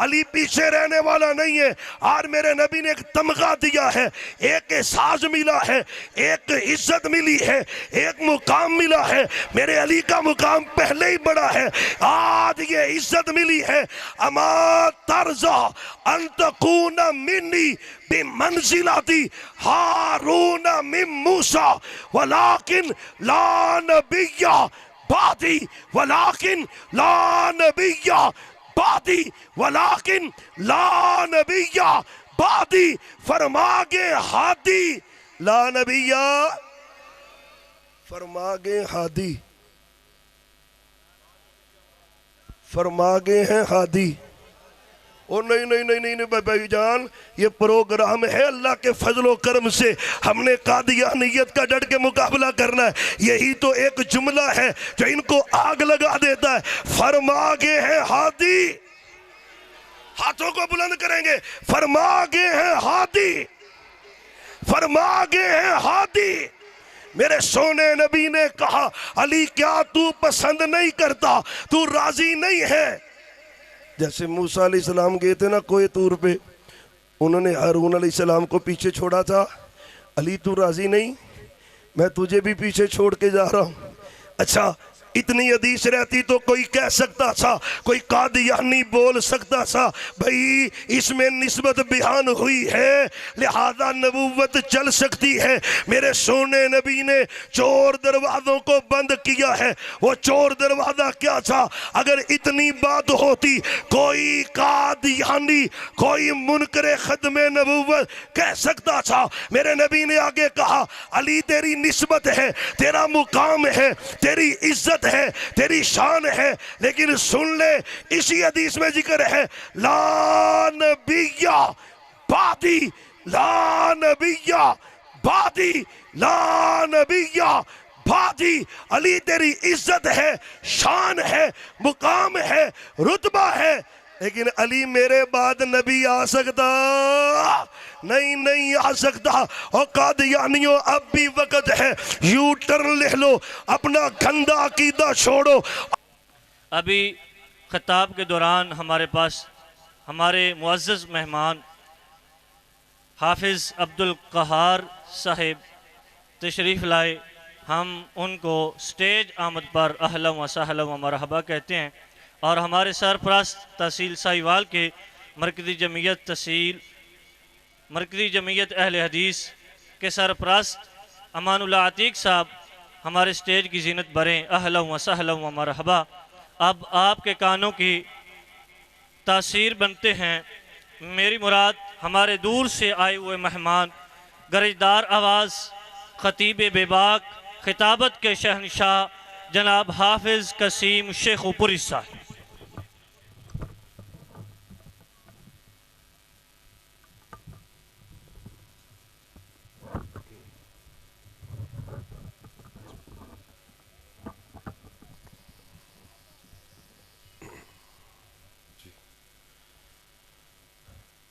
علی پیچھے رہنے والا نہیں ہے۔ اور میرے نبی نے ایک تمغہ دیا ہے، ایک احساس ملا ہے، ایک عزت ملی ہے، ایک مقام ملا ہے۔ میرے علی کا مقام پہلے ہی بڑا ہے، آج یہ عزت ملی ہے۔ اما ترضا ان تکون منی بمنزلتی ہارون من موسیٰ ولیکن لا نبی بعدی ولیکن لا نبی بعدی ولیکن لا نبی بعدی۔ فرماگے ہادی لا نبی، فرماگے ہادی، فرماگے ہیں ہادی۔ او نہیں نہیں نہیں نہیں بھائی جان، یہ پروگرام ہے اللہ کے فضل و کرم سے، ہم نے قادیانیت کا ڈٹ کے مقابلہ کرنا ہے۔ یہی تو ایک جملہ ہے جو ان کو آگ لگا دیتا ہے۔ فرماگے ہیں ہادی، ہاتھوں کو بلند کریں گے، فرماگے ہیں ہادی، فرماگے ہیں ہادی۔ میرے سونے نبی نے کہا علی کیا تو پسند نہیں کرتا، تو راضی نہیں ہے؟ جیسے موسیٰ علیہ السلام گئے تھے نا کوہ طور پہ، انہوں نے ہارون علیہ السلام کو پیچھے چھوڑا تھا، علی تو راضی نہیں، میں تجھے بھی پیچھے چھوڑ کے جا رہا ہوں۔ اچھا اتنی حدیث رہتی تو کوئی کہہ سکتا تھا، کوئی قادیانی بول سکتا تھا بھئی اس میں نسبت بیان ہوئی ہے لہذا نبوت چل سکتی ہے۔ میرے سونے نبی نے چور دروازوں کو بند کیا ہے۔ وہ چور دروازہ کیا تھا؟ اگر اتنی بات ہوتی کوئی قادیانی، کوئی منکر ختم نبوت کہہ سکتا تھا۔ میرے نبی نے آگے کہا علی تیری نسبت ہے، تیرا مقام ہے، تیری عزت ہے، تیری شان ہے، لیکن سن لے اسی حدیث میں ذکر ہے لا نبی بعدی، لا نبی بعدی، لا نبی بعدی۔ علی تیری عزت ہے، شان ہے، مقام ہے، رتبہ ہے، لیکن علی میرے بعد نبی آ سکتا نہیں، نہیں آ سکتا۔ اور قادیانیوں اب بھی وقت ہے، یو ٹرن لے لو، اپنا گندا عقیدہ چھوڑو۔ ابھی خطاب کے دوران ہمارے پاس ہمارے معزز مہمان حافظ عبدالقہار صاحب تشریف لائے، ہم ان کو سٹیج آمد پر اہلا و سہلا و مرحبا کہتے ہیں، اور ہمارے سرپرست تحصیل ساہیوال کے مرکزی جمعیت اہل حدیث کے سرپرست امان اللہ عتیق صاحب ہمارے سٹیج کی زینت بریں، اہلا و سہلا و مرحبا۔ اب آپ کے کانوں کی تاثیر بنتے ہیں، میری مراد ہمارے دور سے آئے ہوئے مہمان، گرجدار آواز، خطیب بے باک، خطابت کے شہنشاہ جناب حافظ قسیم شیخ پوری صاحب۔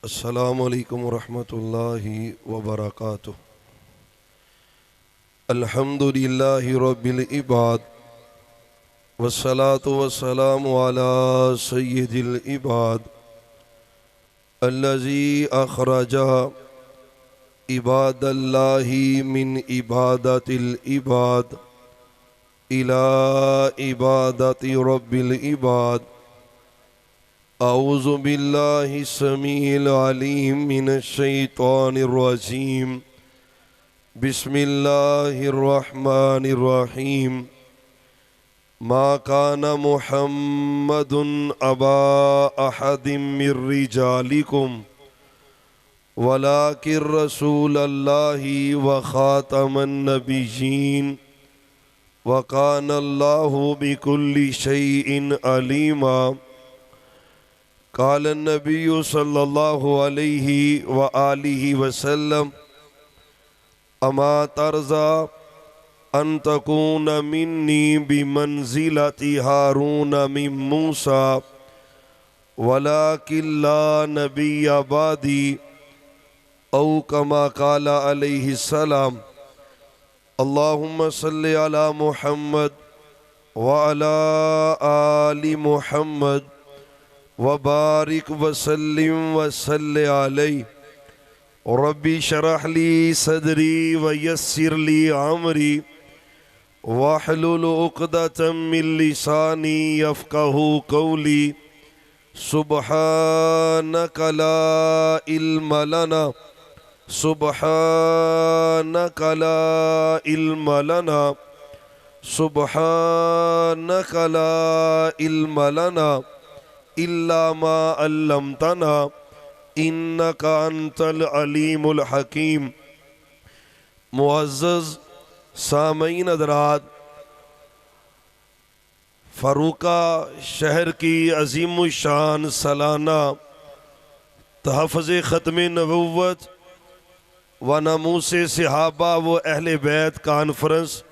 السلام علیکم ورحمۃ اللہ وبرکاتہ۔ الحمدللہ رب العباد والصلاة والسلام علی سید العباد الذی اخرج عباد اللہ من عبادت العباد الى عبادت رب العباد۔ اعوذ باللہ السمیع العلیم من الشیطان الرجیم، بسم اللہ الرحمن الرحیم۔ ما کان محمد ابا احد من رجالکم ولکن رسول اللہ وخاتم النبیین وکان اللہ بکل شیء علیما۔ قال النبی صلی اللہ علیہ وآلہ وسلم اما ترضى ان تكون مني بمنزلة هارون من موسى ولكن لا نبي بعدي، او كما قال عليه السلام۔ اللهم صل على محمد وعلى آل محمد وبارک وسلم وصلی علیہ ربی شرح لی صدری ویسر لی عمری واحلل عقدۃ من لسانی یفقہوا قولی سبحانک لا علم لنا سبحانک لا علم لنا سبحانک لا علم لنا الا ما علمتنا انک انت العلیم الحکیم۔ معزز سامعین حضرات، فاروقہ شہر کی عظیم الشان سالانہ تحفظ ختم نبوت و ناموس صحابہ و اہل بیت کانفرنس،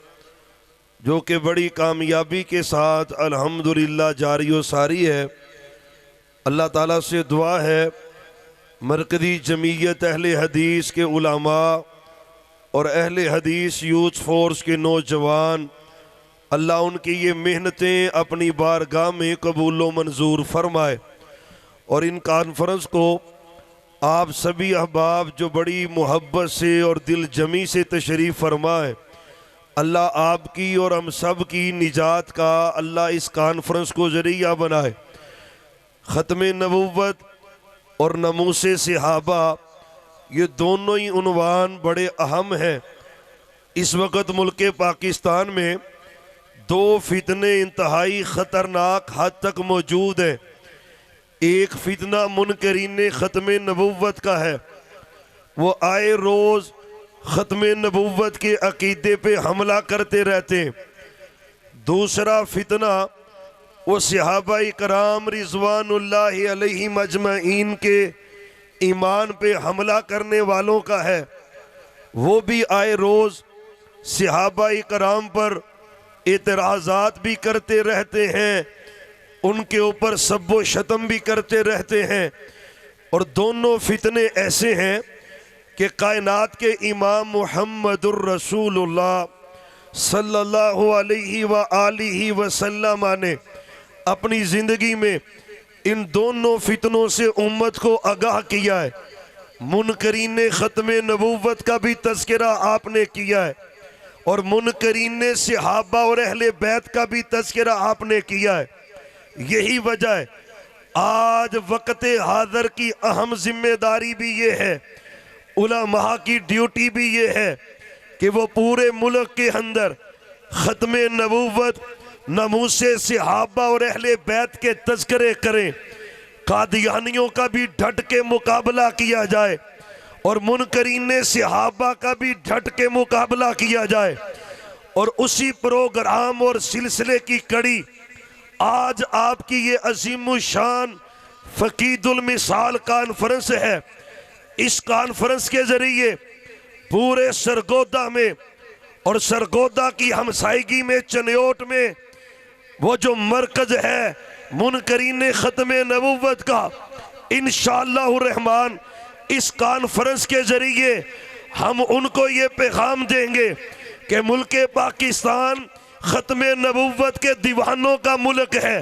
جو کہ بڑی کامیابی کے ساتھ الحمدللہ جاری و ساری ہے، اللہ تعالیٰ سے دعا ہے مرکزی جمعیت اہل حدیث کے علماء اور اہل حدیث یوتھ فورس کے نوجوان، اللہ ان کی یہ محنتیں اپنی بارگاہ میں قبول و منظور فرمائے، اور ان کانفرنس کو آپ سبھی احباب جو بڑی محبت سے اور دل جمی سے تشریف فرمائے، اللہ آپ کی اور ہم سب کی نجات کا اللہ اس کانفرنس کو ذریعہ بنائے۔ ختم نبوت اور ناموس صحابہ، یہ دونوں ہی عنوان بڑے اہم ہیں۔ اس وقت ملک پاکستان میں دو فتنے انتہائی خطرناک حد تک موجود ہیں۔ ایک فتنہ منکرین ختم نبوت کا ہے، وہ آئے روز ختم نبوت کے عقیدے پہ حملہ کرتے رہتے ہیں۔ دوسرا فتنہ وہ صحابہ کرام رضوان اللہ علیہم اجمعین کے ایمان پہ حملہ کرنے والوں کا ہے۔ وہ بھی آئے روز صحابہ کرام پر اعتراضات بھی کرتے رہتے ہیں، ان کے اوپر سب و شتم بھی کرتے رہتے ہیں، اور دونوں فتنے ایسے ہیں کہ کائنات کے امام محمد الرسول اللہ صلی اللہ علیہ وآلہ وسلم نے اپنی زندگی میں ان دونوں فتنوں سے امت کو آگاہ کیا ہے۔ منکرین ختم نبوت کا بھی تذکرہ آپ نے کیا ہے، اور منکرین صحابہ اور اہل بیت کا بھی تذکرہ آپ نے کیا ہے۔ یہی وجہ ہے آج وقت حاضر کی اہم ذمہ داری بھی یہ ہے، علماء کی ڈیوٹی بھی یہ ہے کہ وہ پورے ملک کے اندر ختم نبوت، ناموس صحابہ اور اہل بیت کے تذکرے کریں۔ قادیانیوں کا بھی ڈٹ کے مقابلہ کیا جائے، اور منکرین صحابہ کا بھی ڈٹ کے مقابلہ کیا جائے، اور اسی پروگرام اور سلسلے کی کڑی آج آپ کی یہ عظیم الشان فقید المثال کانفرنس ہے۔ اس کانفرنس کے ذریعے پورے سرگودہ میں اور سرگودہ کی ہمسائیگی میں چنیوٹ میں وہ جو مرکز ہے منکرین ختم نبوت کا، انشاءاللہ الرحمن اس کانفرنس کے ذریعے ہم ان کو یہ پیغام دیں گے کہ ملک پاکستان ختم نبوت کے دیوانوں کا ملک ہے،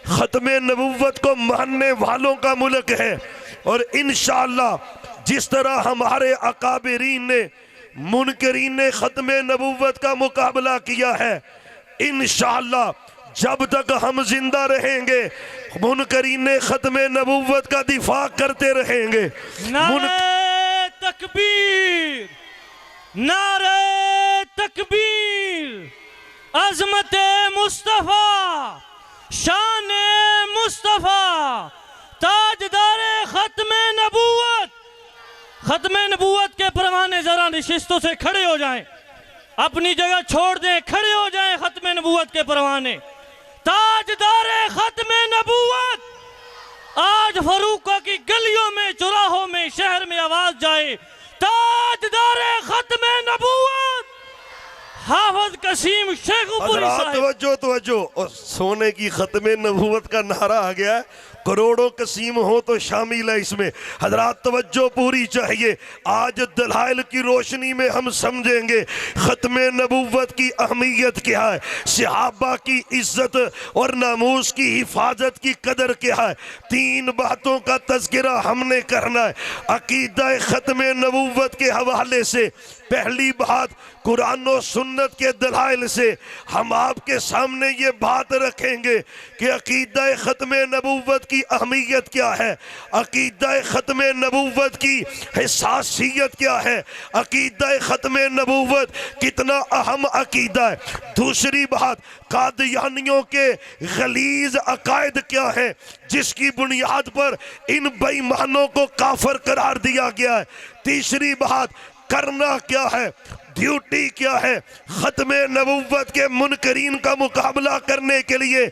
ختم نبوت کو ماننے والوں کا ملک ہے، اور انشاءاللہ جس طرح ہمارے اکابرین نے منکرین ختم نبوت کا مقابلہ کیا ہے، انشاءاللہ جب تک ہم زندہ رہیں گے منکرین ختم نبوت کا دفاع کرتے رہیں گے۔ نعرہ تکبیر، نعرہ تکبیر، عظمت مصطفیٰ، شان مصطفیٰ، تاجدار ختم نبوت۔ ختم نبوت کے پروانے ذرا نشستوں سے کھڑے ہو جائیں، اپنی جگہ چھوڑ دیں، کھڑے ہو جائیں ختم نبوت کے پروانے۔ تاجدار ختم نبوت، آج فاروقہ کی گلیوں میں، چوراہوں میں، شہر میں آواز جائے، تاجدار ختم نبوت حافظ قسیم شیخو پوری حضرات صاحب۔ توجہ، اور سونے کی ختم نبوت کا نعرہ آ گیا ہے، کروڑوں قسیم ہو تو شامل ہے اس میں۔ حضرات توجہ پوری چاہیے، آج دلائل کی روشنی میں ہم سمجھیں گے ختم نبوت کی اہمیت کیا ہے، صحابہ کی عزت اور ناموس کی حفاظت کی قدر کیا ہے۔ 3 باتوں کا تذکرہ ہم نے کرنا ہے عقیدہ ختم نبوت کے حوالے سے۔ پہلی بات، قرآن و سنت کے دلائل سے ہم آپ کے سامنے یہ بات رکھیں گے کہ عقیدہ ختم نبوت کی اہمیت کیا ہے، عقیدہ ختم نبوت کی حساسیت کیا ہے، عقیدہ ختم نبوت کتنا اہم عقیدہ ہے۔ دوسری بات، قادیانیوں کے غلیظ عقائد کیا ہے جس کی بنیاد پر ان بے ایمانوں کو کافر قرار دیا گیا ہے۔ تیسری بات، کرنا کیا ہے، ڈیوٹی کیا ہے۔ ختم نبوت کے منکرین کا مقابلہ کرنے کے لیے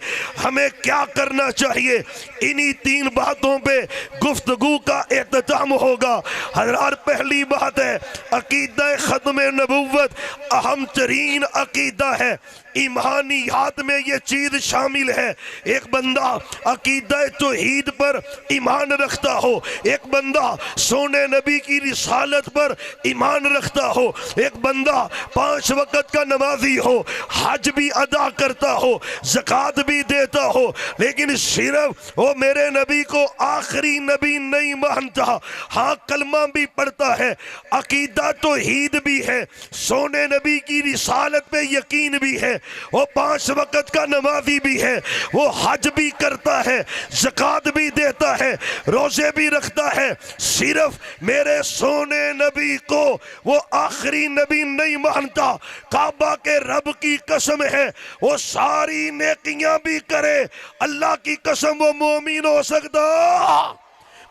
ہمیں کیا کرنا چاہیے، انہی 3 باتوں پہ گفتگو کا اختتام ہوگا۔ حضرات پہلی بات ہے عقیدہ ختم نبوت اہم ترین عقیدہ ہے۔ ایمانیات میں یہ چیز شامل ہے، ایک بندہ عقیدہ توحید پر ایمان رکھتا ہو، ایک بندہ سونے نبی کی رسالت پر ایمان رکھتا ہو، ایک بندہ 5 وقت کا نمازی ہو، حج بھی ادا کرتا ہو، زکوٰۃ بھی دیتا ہو، لیکن صرف وہ میرے نبی کو آخری نبی نہیں مانتا، ہاں کلمہ بھی پڑھتا ہے، عقیدہ توحید بھی ہے، سونے نبی کی رسالت پہ یقین بھی ہے، وہ 5 وقت کا نمازی بھی ہے، وہ حج بھی کرتا ہے، زکوٰۃ بھی دیتا ہے، روزے بھی رکھتا ہے، صرف میرے سونے نبی کو وہ آخری نبی نہیں مانتا۔ کعبہ کے رب کی قسم ہے وہ ساری نیکیاں بھی کرے، اللہ کی قسم وہ مومن ہو سکتا؟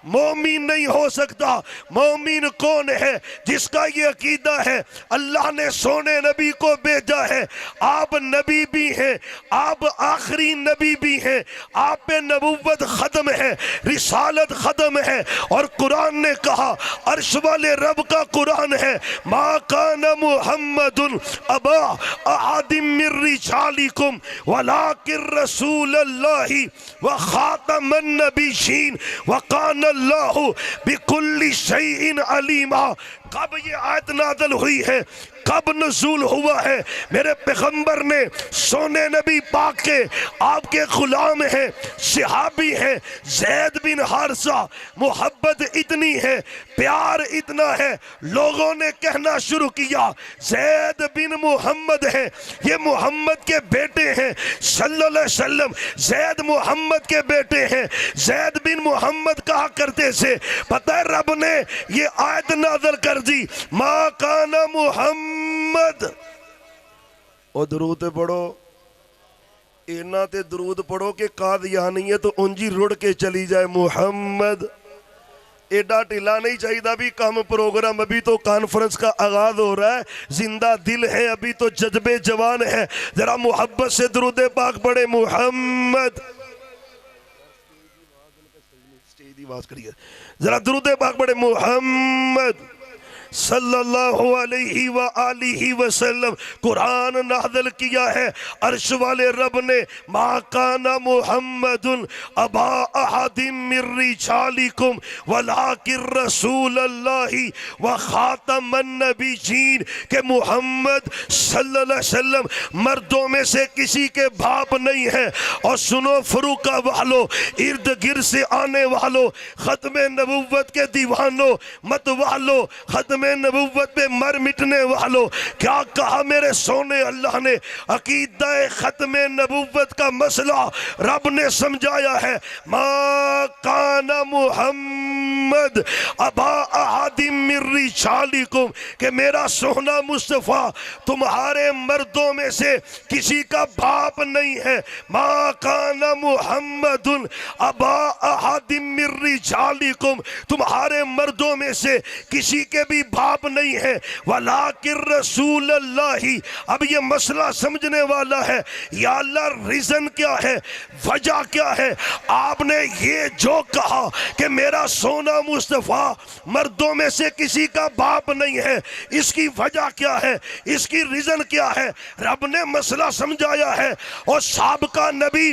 مومن نہیں ہو سکتا۔ مومن کون ہے؟ جس کا یہ عقیدہ ہے اللہ نے سونے نبی کو بھیجا ہے، آپ نبی بھی ہیں، آپ آخری نبی بھی ہیں، آپ پہ نبوت ختم ہے، رسالت ختم ہے، اور قرآن نے کہا، عرش والے رب کا قرآن ہے، ما کان محمد ابا احد من رجالکم ولکن رسول اللہ وخاتم النبیین وکان اللہ بکل شیء علیما۔ کب یہ آیت نازل ہوئی ہے، کب نزول ہوا ہے؟ میرے پیغمبر نے سونے نبی پاک کے آپ کے غلام ہیں، صحابی ہیں، زید بن حارثہ، محبت اتنی ہے، پیار اتنا ہے، لوگوں نے کہنا شروع کیا زید بن محمد ہے، یہ محمد کے بیٹے ہیں صلی اللہ علیہ وسلم، زید محمد کے بیٹے ہیں، زید بن محمد کہا کرتے سے۔ پتہ ہے رب نے یہ آیت نازل کر دی، ما کان محمد۔ اور درود پڑھو، اینا تے درود پڑھو کہ قادیانیت انجی رڑ کے چلی جائے۔ محمد ایڈا ٹھلا نہیں چاہیے دا بھی کام پروگرام، ابھی تو کانفرنس کا آغاز ہو رہا ہے، زندہ دل ہے، ابھی تو جذبے جوان ہے، ذرا محبت سے درود پاک پڑھے۔ محمد ذرا درود پاک پڑھے۔ محمد صلی اللہ علیہ وآلہ وسلم۔ قرآن نازل کیا ہے عرش والے رب نے، ما کان محمد ابا احد من رجالکم ولکن رسول اللہ وخاتم النبیین، کہ محمد صلی اللہ علیہ وسلم مردوں میں سے کسی کے باپ نہیں ہے۔ اور سنو فروقہ والو، ارد گرد سے آنے والو، ختم نبوت کے دیوانوں، مت والو، ختم نبوت پہ مر مٹنے والوں، کیا کہا میرے سونے اللہ نے؟ عقیدہ ختم نبوت کا مسئلہ رب نے سمجھایا ہے، ما کان محمد ابا احد من رجالکم، کہ میرا سونا مصطفیٰ تمہارے مردوں میں سے کسی کا باپ نہیں ہے۔ ما کان محمد ابا احد من رجالکم، تمہارے مردوں میں سے کسی کے بھی باپ نہیں ہے، ولیکن رسول اللہ۔ اب یہ مسئلہ سمجھنے والا ہے، یا اللہ ریزن کیا ہے، وجہ کیا ہے؟ آپ نے یہ جو کہا کہ میرا سونا مصطفیٰ مردوں میں سے کسی کا باپ نہیں ہے، اس کی وجہ کیا ہے، اس کی ریزن کیا ہے؟ رب نے مسئلہ سمجھایا ہے، اور سابقہ نبی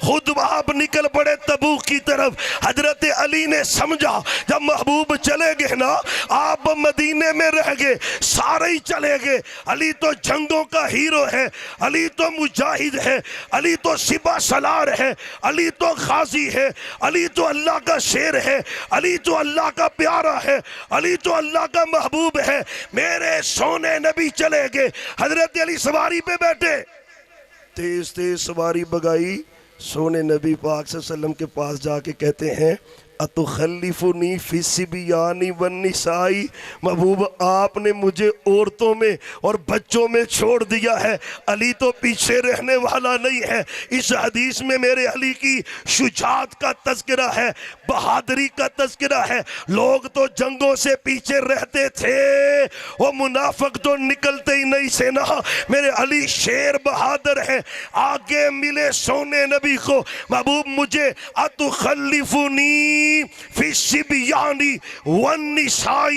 خود آپ نکل پڑے تبوک کی طرف۔ حضرت علی نے سمجھا جب محبوب چلے گئے نا، آپ مدینے میں رہ گئے، سارے ہی چلے گئے۔ علی تو جنگوں کا ہیرو ہے، علی تو مجاہد ہے، علی تو سپہ سالار ہے، علی تو غازی ہے، علی تو اللہ کا شیر ہے، علی تو اللہ کا پیارا ہے، علی تو اللہ کا محبوب ہے۔ میرے سونے نبی چلے گئے، حضرت علی سواری پہ بیٹھے، تیز تیز سواری بگائی، سونے نبی پاک صلی اللہ علیہ وسلم کے پاس جا کے کہتے ہیں اتخلفنی فی الصبیان والنساء، محبوب آپ نے مجھے عورتوں میں اور بچوں میں چھوڑ دیا ہے، علی تو پیچھے رہنے والا نہیں ہے۔ اس حدیث میں میرے علی کی شجاعت کا تذکرہ ہے، بہادری کا تذکرہ ہے۔ لوگ تو جنگوں سے پیچھے رہتے تھے، وہ منافق تو نکلتے ہی نہیں سے نا۔ میرے علی شیر بہادر ہیں۔ آگے ملے سونے نبی کو، محبوب مجھے اتخلفنی فی الصبیان والنساء،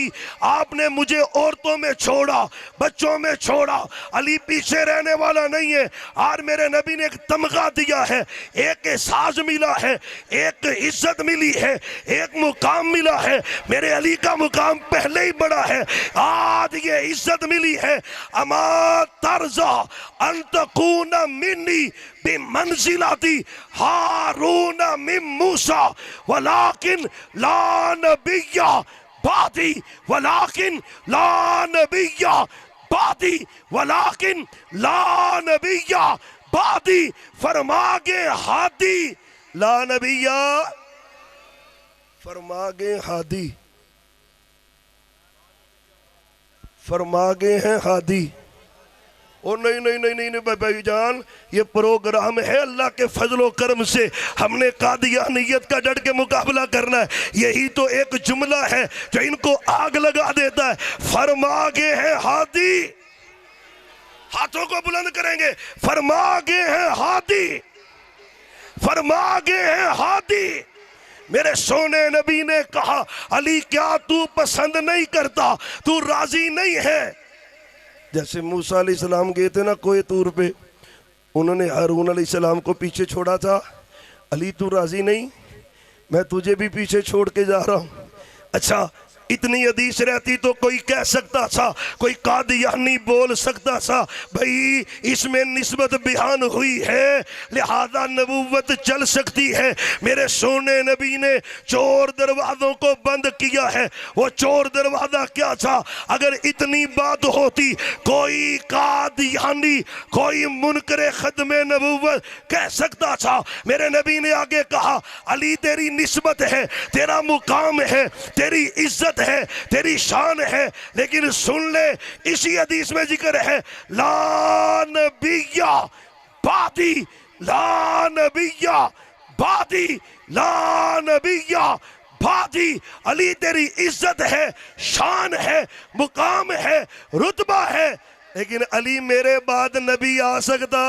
آپ نے مجھے عورتوں میں چھوڑا، بچوں میں چھوڑا۔ علی پیچھے رہنے والا نہیں ہے، اور میرے نبی نے ایک تمغہ دیا ہے، ایک احساس ملا ہے، ایک عزت ملی ہے، ایک مقام ملا ہے۔ میرے علی کا مقام پہلے ہی بڑا ہے، آج یہ عزت ملی ہے۔ اما ترضا ان تکون منی بمنزلتی ہارون من موسیٰ ولیکن لا نبی بعدی، ولیکن لا نبی بعدی، ولیکن لا نبی بعدی۔ فرماگے ہادی، لا نبی، فرماگے ہادی، فرماگے ہیں ہادی۔ او نہیں نہیں نہیں نہیں بھائی جان، یہ پروگرام ہے اللہ کے فضل و کرم سے، ہم نے قادیانیت کا ڈٹ کے مقابلہ کرنا ہے۔ یہی تو ایک جملہ ہے جو ان کو آگ لگا دیتا ہے۔ فرماگے ہیں ہادی، ہاتھوں کو بلند کریں گے، فرماگے ہیں ہادی، فرماگے ہیں ہادی۔ میرے سونے نبی نے کہا علی کیا تو پسند نہیں کرتا، تو راضی نہیں ہے؟ جیسے موسیٰ علیہ السلام گئے تھے نا کوہ طور پہ، انہوں نے ہارون علیہ السلام کو پیچھے چھوڑا تھا، علی تو راضی نہیں، میں تجھے بھی پیچھے چھوڑ کے جا رہا ہوں۔ اچھا اتنی حدیث رہتی تو کوئی کہہ سکتا تھا، کوئی قادیانی بول سکتا تھا بھئی اس میں نسبت بیان ہوئی ہے لہذا نبوت چل سکتی ہے۔ میرے سونے نبی نے چور دروازوں کو بند کیا ہے۔ وہ چور دروازہ کیا تھا؟ اگر اتنی بات ہوتی کوئی قادیانی، کوئی منکر ختم نبوت کہہ سکتا تھا۔ میرے نبی نے آگے کہا علی تیری نسبت ہے، تیرا مقام ہے، تیری عزت ہے، تیری شان ہے، لیکن سن لے اسی حدیث میں ذکر ہے لا نبی بعدی، لا نبی بعدی، لا نبی بعدی۔ علی تیری عزت ہے، شان ہے، مقام ہے، رتبہ ہے، لیکن علی میرے بعد نبی آ سکتا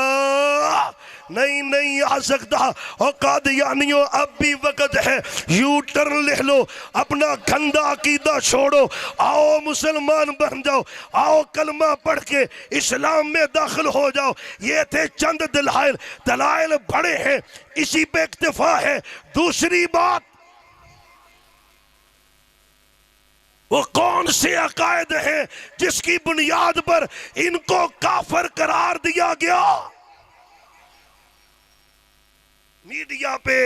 نہیں، نہیں آ سکتا۔ اور قادیانیوں اب بھی وقت ہے، یو ٹرن لے لو، اپنا گندہ عقیدہ چھوڑو، آؤ مسلمان بن جاؤ، آؤ کلمہ پڑھ کے اسلام میں داخل ہو جاؤ۔ یہ تھے چند دلائل، دلائل بڑے ہیں، اسی پہ اکتفا ہے۔ دوسری بات، وہ کون سے عقائد ہیں جس کی بنیاد پر ان کو کافر قرار دیا گیا؟ میڈیا پہ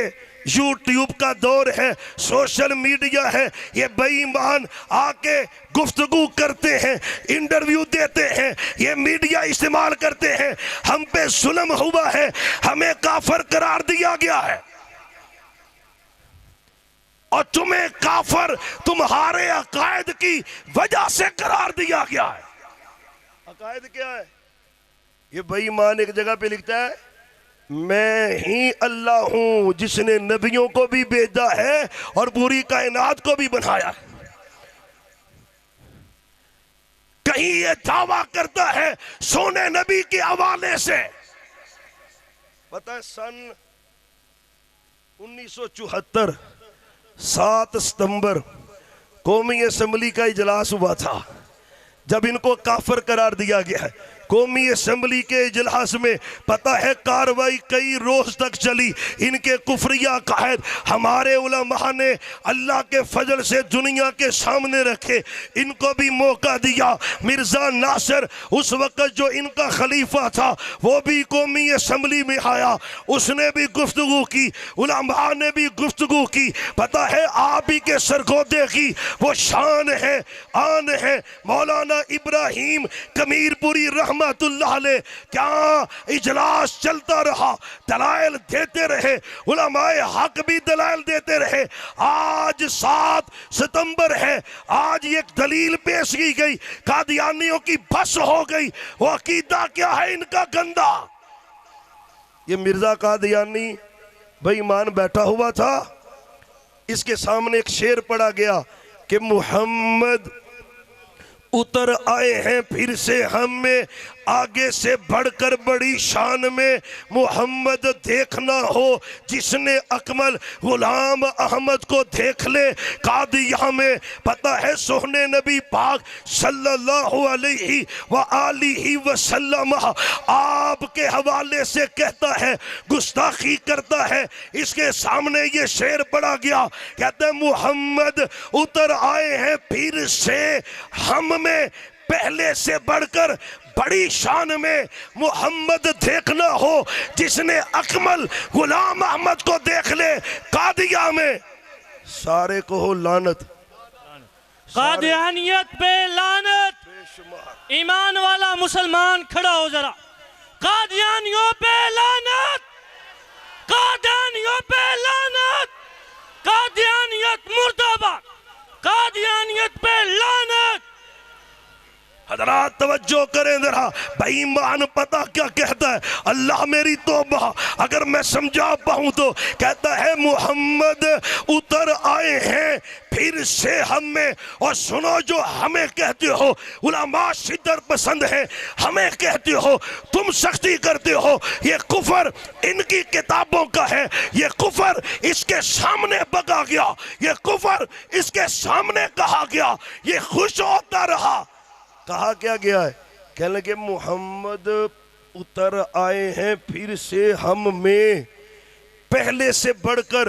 یوٹیوب کا دور ہے، سوشل میڈیا ہے، یہ بے ایمان آ کے گفتگو کرتے ہیں، انٹرویو دیتے ہیں، یہ میڈیا استعمال کرتے ہیں۔ ہم پہ ظلم ہوا ہے، ہمیں کافر قرار دیا گیا ہے، اور تمہیں کافر تمہارے عقائد کی وجہ سے قرار دیا گیا ہے۔ عقائد کیا ہے؟ یہ بے ایمان ایک جگہ پہ لکھتا ہے میں ہی اللہ ہوں جس نے نبیوں کو بھی بھیجا ہے اور پوری کائنات کو بھی بنایا ہے۔ کہیں یہ دعویٰ کرتا ہے سونے نبی کے حوالے سے۔ پتہ ہے سن 1974 7 ستمبر قومی اسمبلی کا اجلاس ہوا تھا، جب ان کو کافر قرار دیا گیا ہے۔ قومی اسمبلی کے اجلاس میں پتہ ہے کاروائی کئی روز تک چلی. ان کے کفریہ عقائد ہمارے علماء نے اللہ کے فضل سے دنیا کے سامنے رکھے. ان کو بھی موقع دیا. مرزا ناصر اس وقت جو ان کا خلیفہ تھا وہ بھی قومی اسمبلی میں آیا, اس نے بھی گفتگو کی, علماء نے بھی گفتگو کی. پتہ ہے آپ ہی کے سرگودے کی وہ شان ہے, آن ہے. مولانا ابراہیم کمیر پوری رحمت اللہ علیہ کیا اجلاس چلتا رہا, دلائل دیتے رہے, علماء حق بھی دلائل دیتے رہے. آج 7 ستمبر ہے, آج ایک دلیل پیش کی گئی, قادیانیوں کی بس ہو گئی. وہ عقیدہ کیا ہے ان کا گندا؟ یہ مرزا قادیانی بے ایمان بیٹھا ہوا تھا, اس کے سامنے ایک شعر پڑھا گیا کہ محمد اتر آئے ہیں پھر سے ہم میں, آگے سے بڑھ کر بڑی شان میں. محمد دیکھنا ہو جس نے اکمل, غلام احمد کو دیکھ لے قادیہ میں. پتہ ہے سونے نبی پاک صلی اللہ علیہ وآلہ وسلم آپ کے حوالے سے کہتا ہے, گستاخی کرتا ہے. اس کے سامنے یہ شعر پڑھا گیا, کہتے ہیں محمد اتر آئے ہیں پھر سے ہم میں, پہلے سے بڑھ کر بڑی شان میں. محمد دیکھنا ہو جس نے اکمل غلام احمد کو دیکھ لے قادیہ میں. سارے کو ہو لعنت, قادیانیت پہ لعنت. ایمان والا مسلمان کھڑا ہو ذرا. قادیانیوں پہ لعنت, قادیانیوں پہ لعنت, قادیانیت مرد آباد, قادیانیت پہ لعنت. حضرات توجہ کریں ذرا, بے ایمان پتہ کیا کہتا ہے؟ اللہ میری توبہ اگر میں سمجھا پاؤں تو کہتا ہے محمد اتر آئے ہیں پھر سے ہم میں. اور سنو جو ہمیں کہتے ہو علماء شدت پسند ہیں, ہمیں کہتے ہو تم سختی کرتے ہو, یہ کفر ان کی کتابوں کا ہے, یہ کفر اس کے سامنے بگا گیا, یہ کفر اس کے سامنے کہا گیا, یہ خوش ہوتا رہا. کہا کیا گیا ہے؟ کہنے لگے محمد اتر آئے ہیں پھر سے ہم میں, پہلے سے بڑھ کر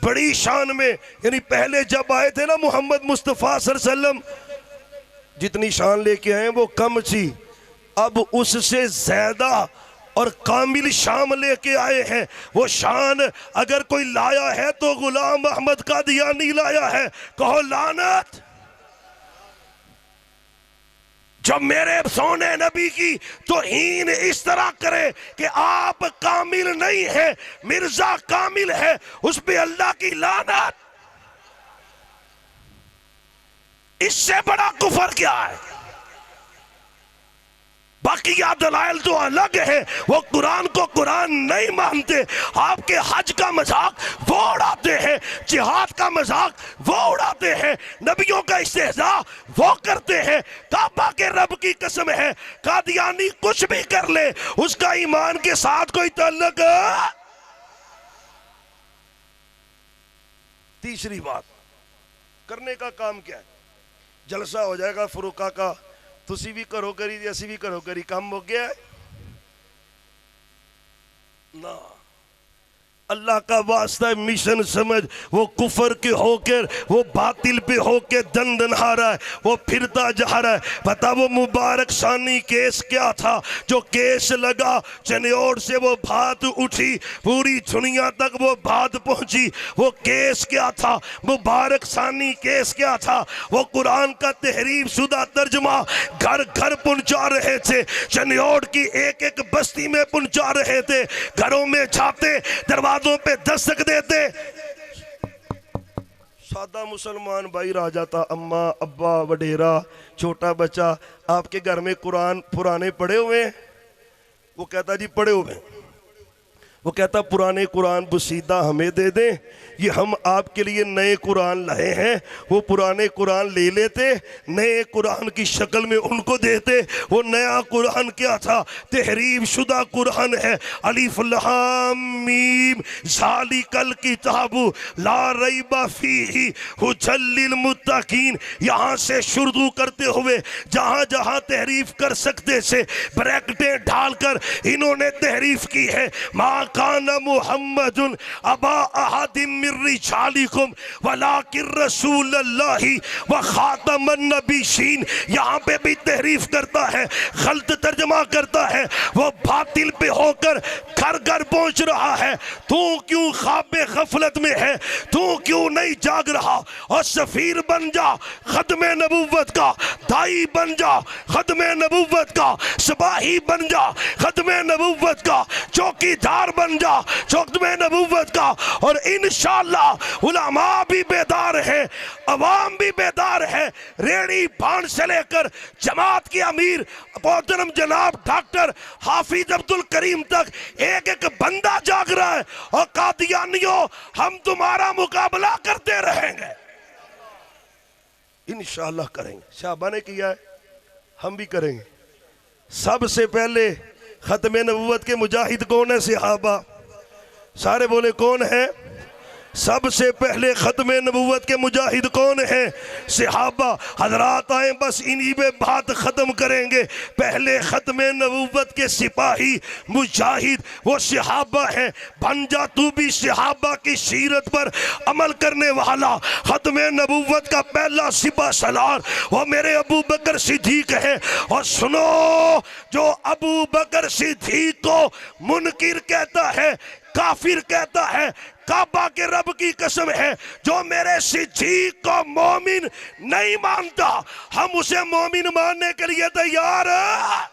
بڑی شان میں. یعنی پہلے جب آئے تھے نا محمد مصطفیٰ صلی اللہ علیہ وسلم, جتنی شان لے کے آئے وہ کم تھی, اب اس سے زیادہ اور کامل شان لے کے آئے ہیں. وہ شان اگر کوئی لایا ہے تو غلام احمد قادیانی لایا ہے. کہو لعنت. جب میرے سونے نبی کی توہین اس طرح کرے کہ آپ کامل نہیں ہیں, مرزا کامل ہے, اس پہ اللہ کی لعنت. اس سے بڑا کفر کیا ہے؟ باقی یہ دلائل تو الگ ہے, وہ قرآن کو قرآن نہیں مانتے. آپ کے حج کا مذاق وہ اڑاتے ہیں, جہاد کا مذاق وہ اڑاتے ہیں, نبیوں کا استہزاء وہ کرتے ہیں. کعبہ کے رب کی قسم ہے قادیانی کچھ بھی کر لے, اس کا ایمان کے ساتھ کوئی تعلق. تیسری بات, کرنے کا کام کیا ہے؟ جلسہ ہو جائے گا فروقہ کا, تسی بھی کرو کری اسی بھی کرو کری, کام ہو گیا ہے نا. اللہ کا واسطہ مشن سمجھ, وہ کفر کے ہو کر وہ باطل پہ ہو کے دن دن آ رہا ہے, وہ پھرتا جا رہا ہے. پتہ وہ مبارک ثانی کیس کیا تھا جو کیس لگا چنیوڑ سے وہ بات اٹھی, پوری دنیا تک وہ بات پہنچی. وہ کیس کیا تھا؟ مبارک ثانی کیس کیا تھا؟ وہ قرآن کا تحریف شدہ ترجمہ گھر گھر پہنچا رہے تھے, چنیوڑ کی ایک ایک بستی میں پہنچا رہے تھے, گھروں میں جاتے, دروازوں پہ دستک دیتے. سادہ مسلمان بھائی رہ جاتا, اماں ابا وڈیرا چھوٹا بچہ, آپ کے گھر میں قرآن پرانے پڑھے ہوئے ہیں؟ وہ کہتا جی پڑھے ہوئے ہیں. وہ کہتا پرانے قرآن بسیدہ ہمیں دے دیں، یہ ہم آپ کے لیے نئے قرآن لائے ہیں۔ وہ پرانے قرآن لے لیتے، نئے قرآن کی شکل میں ان کو دیتے۔ وہ نیا قرآن کیا تھا؟ تحریف شدہ قرآن ہے۔ الف لام میم ذالک الکتاب لا ریب فیہ ھدی للمتقین۔ یہاں سے شروع کرتے ہوئے جہاں جہاں تحریف کر سکتے سے بریکٹیں ڈھال کر انہوں نے تحریف کی ہے۔ ما کان محمد ابا احد من رجالکم ولکن رسول اللہ وخاتم النبیین۔ یہاں پہ بھی تحریف کرتا ہے، غلط ترجمہ کرتا ہے، وہ باطل پہ ہو کر گھر گھر پہنچ رہا ہے۔ تو کیوں خواب غفلت میں ہے؟ تو کیوں نہیں جاگ رہا؟ اور سفیر بن جا ختم نبوت کا، دائی بن جا ختم نبوت کا، سپاہی بن جا ختم نبوت کا، چوکی دار بن جا ختم نبوت کا۔ اور انشاءاللہ علماء بھی بیدار ہے، عوام بھی بیدار ہے۔ ریڑی بان سے لے کر جماعت کی امیر محترم جناب ڈاکٹر حافظ عبدالکریم تک ایک ایک بندہ جاگ رہا ہے۔ اور قادیانیوں، ہم تمہارا مقابلہ کرتے رہیں گے، انشاءاللہ کریں گے۔ صحابہ نے کیا ہے، ہم بھی کریں گے۔ سب سے پہلے ختم نبوت کے مجاہد کون ہے؟ صحابہ۔ سارے بولے کون ہے؟ سب سے پہلے ختم نبوت کے مجاہد کون ہیں؟ صحابہ۔ حضرات آئیں بس انہی پہ بات ختم کریں گے۔ پہلے ختم نبوت کے سپاہی مجاہد وہ صحابہ ہیں۔ بن جا تو بھی صحابہ کی سیرت پر عمل کرنے والا۔ ختم نبوت کا پہلا سپہ سالار وہ میرے ابو بکر صدیق ہے۔ اور سنو، جو ابو بکر صدیق کو منکر کہتا ہے، کافر کہتا ہے، کعبہ کے رب کی قسم ہے، جو میرے صدیق کو مومن نہیں مانتا، ہم اسے مومن ماننے کے لیے تیار ہیں۔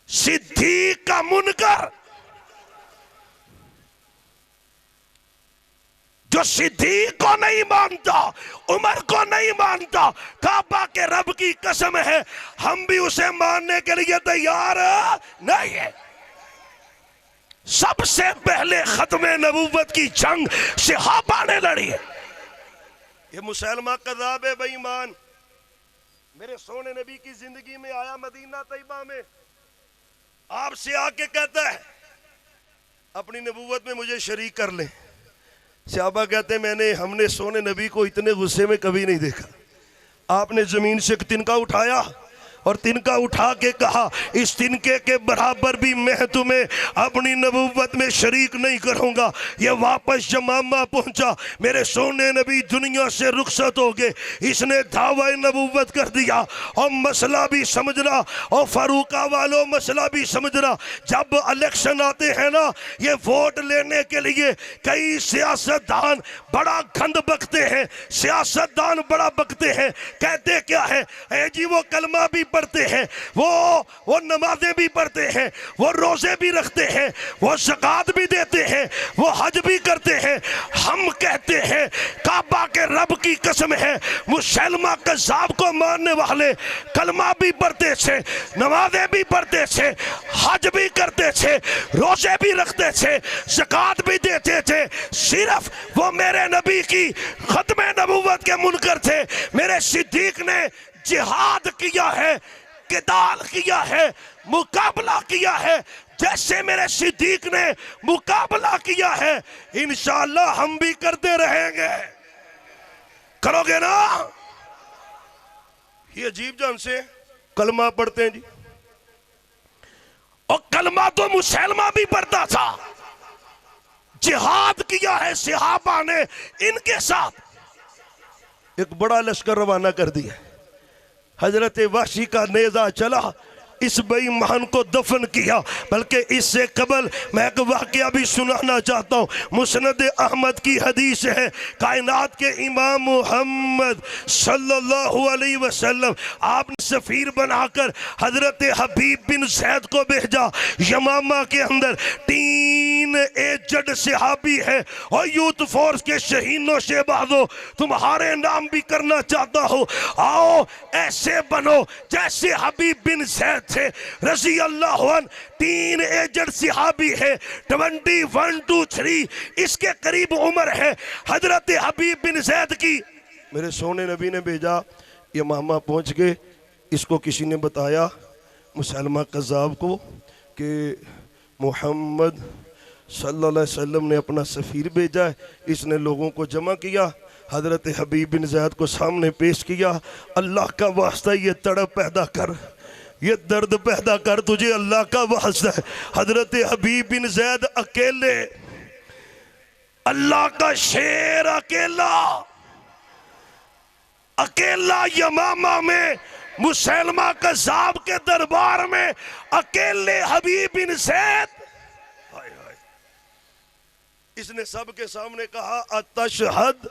صدیق کا منکر، جو صدیق کو نہیں مانتا، عمر کو نہیں مانتا، کعبہ کے رب کی قسم ہے، ہم بھی اسے ماننے کے لیے تیار نہیں ہے۔ سب سے پہلے ختم نبوت کی جنگ صحابہ نے لڑی ہے۔ یہ مسلمہ کذاب ہے، بے ایمان، میرے سونے نبی کی زندگی میں آیا مدینہ طیبہ میں، آپ سے آ کے کہتا ہے اپنی نبوت میں مجھے شریک کر لیں۔ صحابہ کہتے ہیں ہم نے سونے نبی کو اتنے غصے میں کبھی نہیں دیکھا۔ آپ نے زمین سے ایک تنکا اٹھایا اور تنکا اٹھا کے کہا، اس تنکے کے برابر بھی میں تمہیں اپنی نبوت میں شریک نہیں کروں گا۔ یہ واپس یمامہ پہنچا، میرے سونے نبی دنیا سے رخصت ہو گئے۔ اس نے دعوی نبوت کر دیا، اور مسئلہ بھی سمجھ رہا، اور فاروقہ والوں مسئلہ بھی سمجھ رہا۔ جب الیکشن آتے ہیں نا، یہ ووٹ لینے کے لیے کئی سیاستدان بڑا گند بکتے ہیں، سیاستدان بڑا بکتے ہیں، کہتے کیا ہے، اے جی وہ کلمہ بھی پڑھتے ہیں، وہ نمازیں بھی پڑھتے ہیں، وہ روزے بھی رکھتے ہیں، وہ زکوٰۃ بھی دیتے ہیں، وہ حج بھی کرتے ہیں۔ ہم کہتے ہیں کعبہ کے رب کی قسم ہے، مسلمہ کذاب کو ماننے والے کلمہ بھی پڑھتے تھے، نمازیں بھی پڑھتے تھے، حج بھی کرتے تھے، روزے بھی رکھتے تھے، زکوٰۃ بھی دیتے تھے، صرف وہ میرے نبی کی ختم نبوت کے منکر تھے۔ میرے صدیق نے جہاد کیا ہے، قتال کیا ہے، مقابلہ کیا ہے، جیسے میرے صدیق نے مقابلہ کیا ہے، انشاءاللہ ہم بھی کرتے رہیں گے۔ کرو گے نا؟ یہ عجیب جان سے کلمہ پڑھتے ہیں جی، اور کلمہ تو مسلمہ بھی پڑھتا تھا۔ جہاد کیا ہے صحابہ نے ان کے ساتھ، ایک بڑا لشکر روانہ کر دیا۔ حضرت وحشی کا نیزہ چلا، اس بے ایمان کو دفن کیا۔ بلکہ اس سے قبل میں ایک واقعہ بھی سنانا چاہتا ہوں۔ مسند احمد کی حدیث ہے، کائنات کے امام محمد صلی اللہ علیہ وسلم آپ نے سفیر بنا کر حضرت حبیب بن زید کو بھیجا یمامہ کے اندر۔ 3 3 ایجڈ صحابی ہے، اور یوتھ فورس کے شہینوں شہبازوں تمہارے نام بھی کرنا چاہتا ہوں، آؤ ایسے بنو جیسے حبیب بن زید تھے رضی اللہ عنہ۔ 3 ایجڈ صحابی ہے، 21 to 3 اس کے قریب عمر ہے حضرت حبیب بن زید کی۔ میرے سونے نبی نے بھیجا، یہ ماما پہنچ گئے، اس کو کسی نے بتایا مسلمہ قذاب کو کہ محمد صلی اللہ علیہ وسلم نے اپنا سفیر بھیجا ہے۔ اس نے لوگوں کو جمع کیا، حضرت حبیب بن زید کو سامنے پیش کیا۔ اللہ کا واسطہ یہ تڑپ پیدا کر، یہ درد پیدا کر، تجھے اللہ کا واسطہ ہے۔ حضرت حبیب بن زید اکیلے، اللہ کا شیر اکیلا یمامہ میں مسلمہ قذاب کے دربار میں اکیلے حبیب بن زید، اس نے سب کے سامنے کہا اتشہد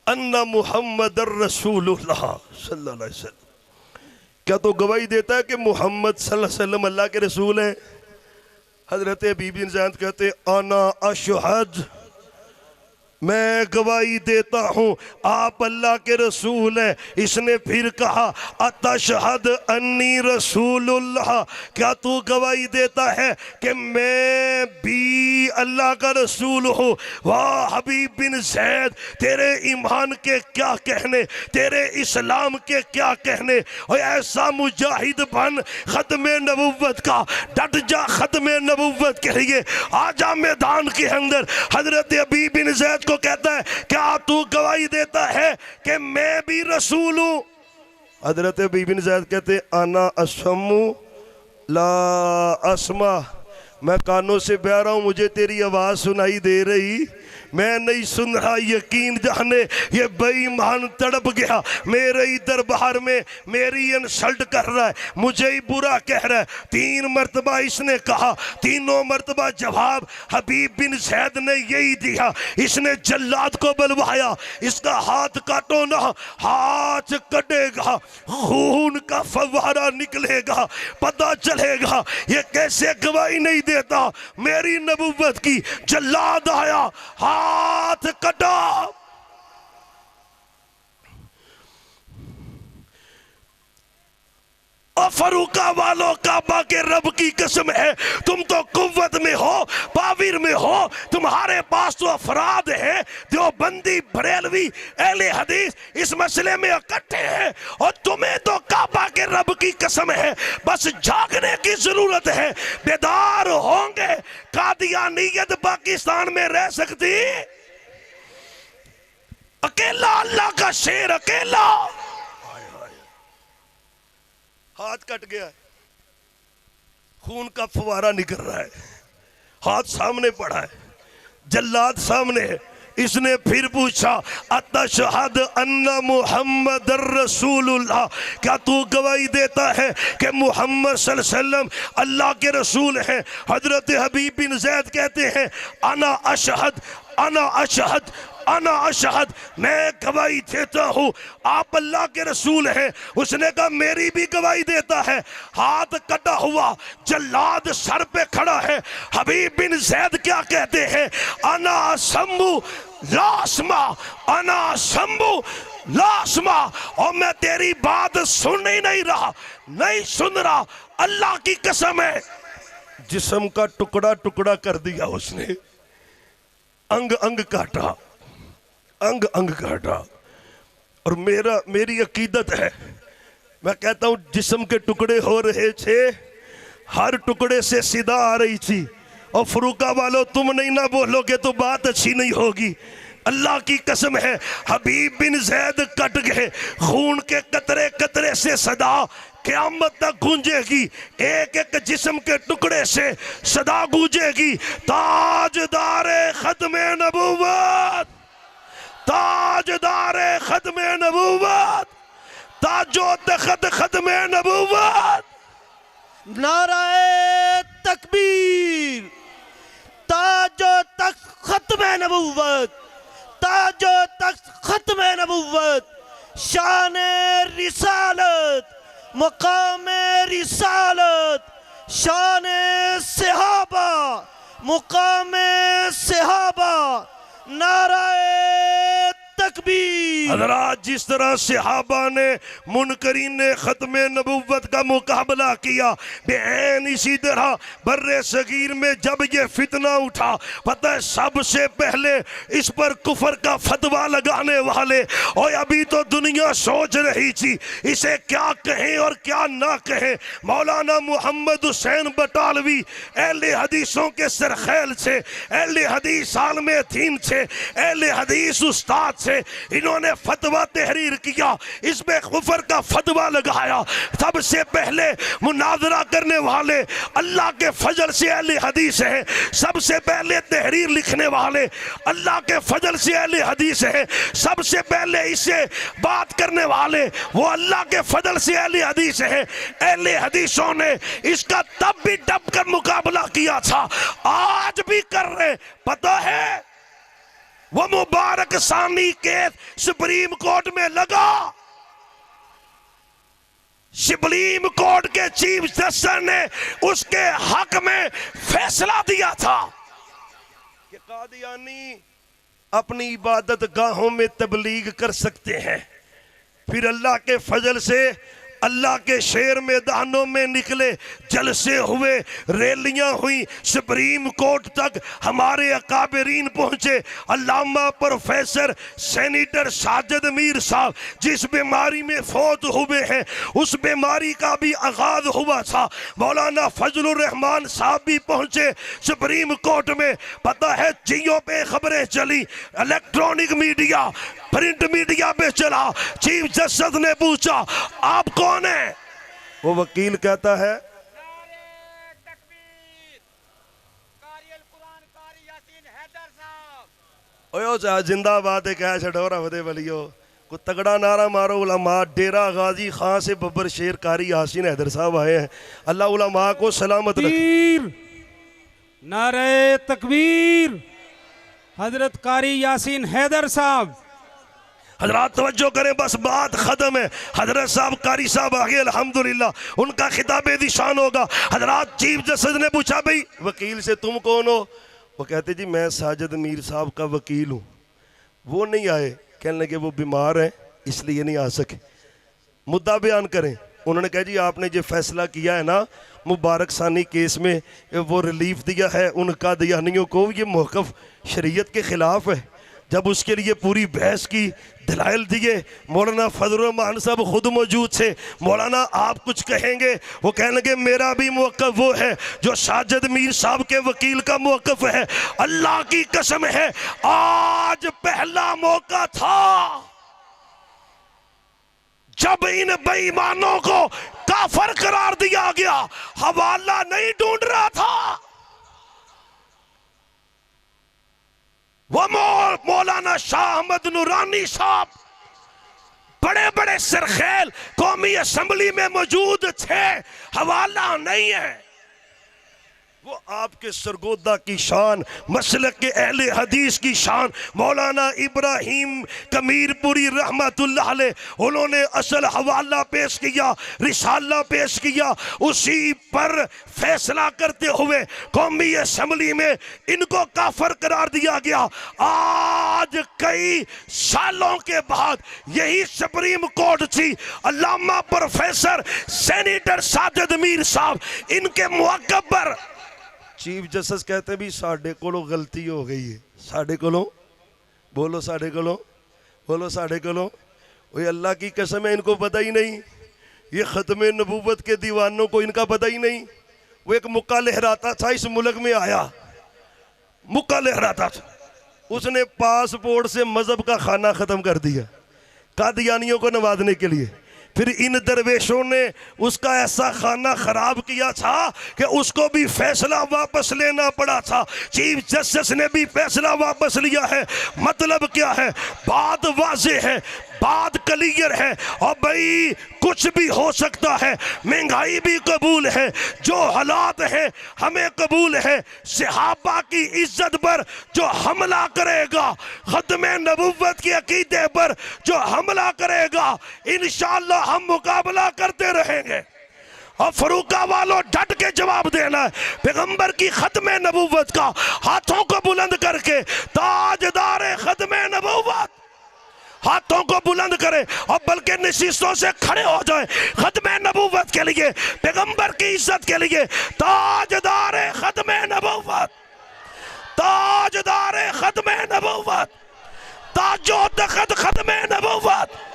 ان محمد الرسول اللہ صلی اللہ علیہ وسلم، کیا تو گواہی دیتا ہے کہ محمد صلی اللہ علیہ وسلم اللہ کے رسول ہیں؟ حضرت حبیب بن زید کہتے ہیں انا اشہد، میں گواہی دیتا ہوں آپ اللہ کے رسول ہیں۔ اس نے پھر کہا اتشہد انی رسول اللہ، کیا تو گواہی دیتا ہے کہ میں بھی اللہ کا رسول ہوں؟ واہ حبیب بن زید، تیرے ایمان کے کیا کہنے، تیرے اسلام کے کیا کہنے، اور ایسا مجاہد بن ختم نبوت کا، ڈٹ جا ختم نبوت کے لیے، آجا میدان کے اندر۔ حضرت حبیب بن زید کو کہتا ہے کیا تو گواہی دیتا ہے کہ میں بھی رسول ہوں؟ حضرت حبیب بن زید کہتے ہیں انا اسمع لا اسمع، میں کانوں سے بہ رہا ہوں، مجھے تیری آواز سنائی دے رہی، میں نہیں سن رہا۔ یقین جانے یہ بے ایمان تڑپ گیا، میرے ہی دربار میں میری انسلٹ کر رہا ہے، مجھے ہی برا کہہ رہا ہے۔ 3 مرتبہ اس نے کہا، تینوں مرتبہ جواب حبیب بن زید نے یہی دیا۔ اس نے جلاد کو بلوایا، اس کا ہاتھ کاٹو نہ، ہاتھ کٹے گا، خون کا فوارہ نکلے گا، پتہ چلے گا یہ کیسے گواہی نہیں دیتا میری نبوت کی۔ جلاد آیا، ہاتھ کٹا، اور فروقہ والوں کعبہ کے رب کی قسم ہے تم تو قوت میں ہو، پاور میں ہو، تمہارے پاس تو افراد ہیں، دیوبندی بریلوی اہل حدیث اس مسئلے میں اکٹھے ہیں، اور تمہیں تو کعبہ کے رب کی قسم ہے بس جاگنے کی ضرورت ہے، بیدار ہوں گے۔ قادیانیت پاکستان میں رہ سکتی؟ اکیلا اللہ کا شیر، اکیلا۔ ہاتھ کٹ گیا ہے، خون کا فوارہ نکل رہا ہے، ہاتھ سامنے پڑا ہے، جلاد سامنے ہے۔ اس نے پھر پوچھا اتشہد ان محمد الرسول اللہ، کیا تو گواہی دیتا ہے کہ محمد صلی اللہ علیہ وسلم اللہ کے رسول ہیں؟ حضرت حبیب بن زید کہتے ہیں انا اشہد، انا اشہد، انا اشہد، میں گواہی دیتا ہوں آپ اللہ کے رسول ہیں۔ اس نے کہا میری بھی گواہی دیتا ہے۔ ہاتھ کٹا ہوا، جلاد سر پہ کھڑا ہے۔ حبیب بن زید کیا کہتے ہیں؟ انا اسمع لا اسمع، انا اسمع لا اسمع، اور میں تیری بات سن ہی نہیں رہا، نہیں سن رہا، اللہ کی قسم ہے۔ جسم کا ٹکڑا ٹکڑا کر دیا اس نے، انگ انگ کاٹا، انگ انگ کاٹا۔ اور میری عقیدت ہے، میں کہتا ہوں جسم کے ٹکڑے ہو رہے تھے، ہر ٹکڑے سے صدا آ رہی تھی، اور فروقہ والوں تم نہیں نہ بولو گے تو بات اچھی نہیں ہوگی۔ اللہ کی قسم ہے حبیب بن زید کٹ گئے، خون کے قطرے قطرے سے صدا قیامت تک گونجے گی، ایک ایک جسم کے ٹکڑے سے صدا گونجے گی، تاجدار ختم نبوت، تاجدار ختم نبوت، تاج و تخت ختم نبوت۔ نعرہ تکبیر، تاج و تخت ختم نبوت، تاج و تخت ختم نبوت، شان رسالت، مقام رسالت، شان صحابہ، مقام صحابہ، نعرہ تکبیر۔ حضرات جس طرح صحابہ نے منکرین ختم نبوت کا مقابلہ کیا، بعین اسی طرح بر صغیر میں جب یہ فتنہ اٹھا، پتہ ہے سب سے پہلے اس پر کفر کا فتویٰ لگانے والے، اور ابھی تو دنیا سوچ رہی تھی اسے کیا کہیں اور کیا نہ کہیں، مولانا محمد حسین بٹالوی اہل حدیثوں کے سرخیل سے، اہل حدیث عالم دین سے، اہل حدیث استاد سے، انہوں نے فتویٰ تحریر کیا، اس میں کفر کا فتویٰ لگایا۔ سب سے پہلے مناظرہ کرنے والے اللہ کے فضل سے اہل حدیث ہیں، سب سے پہلے تحریر لکھنے والے اللہ کے فضل سے اہل حدیث ہیں، سب سے پہلے اسے بات کرنے والے وہ اللہ کے فضل سے اہل حدیث ہیں۔ اہل حدیثوں نے اس کا تب بھی ڈب کر مقابلہ کیا تھا، آج بھی کر رہے۔ پتہ ہے وہ مبارک ثانی کیس سپریم کورٹ میں لگا، سپریم کورٹ کے چیف جسٹس نے اس کے حق میں فیصلہ دیا تھا کہ قادیانی اپنی عبادت گاہوں میں تبلیغ کر سکتے ہیں۔ پھر اللہ کے فضل سے اللہ کے شیر میدانوں میں نکلے، جلسے ہوئے، ریلیاں ہوئیں، سپریم کورٹ تک ہمارے اکابرین پہنچے۔ علامہ پروفیسر سینیٹر ساجد میر صاحب جس بیماری میں فوت ہوئے ہیں، اس بیماری کا بھی آغاز ہوا تھا، مولانا فضل الرحمان صاحب بھی پہنچے سپریم کورٹ میں۔ پتہ ہے جیوں پہ خبریں چلی، الیکٹرونک میڈیا، پرنٹ میڈیا پہ چلا۔ چیف جسٹس نے پوچھا آپ کون ہیں؟ وہ وکیل کہتا ہے اوہ زندہ بات ہے، کہا چھڑورا ودے ولیو کو تگڑا نعرہ مارو علماء۔ ڈیرہ غازی خان سے ببر شیر قاری یاسین حیدر صاحب آئے ہیں، اللہ علماء کو سلامت رکھے۔ نعرہ تکبیر، حضرت قاری یاسین حیدر صاحب۔ حضرات توجہ کریں، بس بات ختم ہے۔ حضرت صاحب قاری صاحب آگے الحمدللہ ان کا خطاب ذیشان ہوگا۔ حضرات چیف جسٹس نے پوچھا بھئی وکیل سے تم کون ہو؟ وہ کہتے جی میں ساجد میر صاحب کا وکیل ہوں۔ وہ نہیں آئے، کہنے لگے وہ بیمار ہیں اس لیے نہیں آ سکے، مدعا بیان کریں۔ انہوں نے کہا جی آپ نے جو فیصلہ کیا ہے نا مبارک ثانی کیس میں، وہ ریلیف دیا ہے ان کا دیانیوں کو، یہ موقف شریعت کے خلاف ہے۔ جب اس کے لیے پوری بحث کی، دلائل دیے، مولانا فضل الرحمان صاحب خود موجود تھے۔ مولانا آپ کچھ کہیں گے؟ وہ کہنے لگے میرا بھی موقف وہ ہے جو ساجد میر صاحب کے وکیل کا موقف ہے۔ اللہ کی قسم ہے آج پہلا موقع تھا جب ان بے ایمانوں کو کافر قرار دیا گیا، حوالہ نہیں ڈھونڈ رہا تھا۔ وہ مولانا شاہ احمد نورانی صاحب بڑے بڑے سرخیل قومی اسمبلی میں موجود تھے، حوالہ نہیں ہے۔ وہ آپ کے سرگودہ کی شان، مسلک کے اہل حدیث کی شان، مولانا ابراہیم کمیر پوری رحمت اللہ علیہ، انہوں نے اصل حوالہ پیش کیا، رسالہ پیش کیا، اسی پر فیصلہ کرتے ہوئے قومی اسمبلی میں ان کو کافر قرار دیا گیا۔ آج کئی سالوں کے بعد یہی سپریم کورٹ تھی، علامہ پروفیسر سینیٹر ساجد میر صاحب ان کے موقف پر چیف جسٹس کہتے بھی ساڑھے کولوں غلطی ہو گئی ہے، ساڑھے کولوں بولو، ساڑھے کولوں بولو، ساڑھے کولوں۔ وہ اللہ کی قسم ہے ان کو پتہ ہی نہیں، یہ ختم نبوت کے دیوانوں کو ان کا پتہ ہی نہیں۔ وہ ایک مکہ لہراتا تھا اس ملک میں آیا، مکہ لہراتا تھا، اس نے پاسپورٹ سے مذہب کا خانہ ختم کر دیا قادیانیوں کو نوازنے کے لیے۔ پھر ان درویشوں نے اس کا ایسا خانہ خراب کیا تھا کہ اس کو بھی فیصلہ واپس لینا پڑا تھا۔ چیف جسٹس نے بھی فیصلہ واپس لیا ہے۔ مطلب کیا ہے؟ بات واضح ہے، بات کلیئر ہے، اور بھئی کچھ بھی ہو سکتا ہے، مہنگائی بھی قبول ہے، جو حالات ہیں ہمیں قبول ہے۔ صحابہ کی عزت پر جو حملہ کرے گا، ختم نبوت کے عقیدے پر جو حملہ کرے گا، انشاءاللہ ہم مقابلہ کرتے رہیں گے۔ اور فروقہ والوں ڈٹ کے جواب دینا ہے پیغمبر کی ختم نبوت کا، ہاتھوں کو بلند کر کے تاجدار ختم نبوت، ہاتھوں کو بلند کرے اور بلکہ نشستوں سے کھڑے ہو جائیں ختم نبوت کے لیے، پیغمبر کی عزت کے لیے، تاجدار ختم نبوت، تاجدار ختم نبوت، تاج و تخت ختم نبوت۔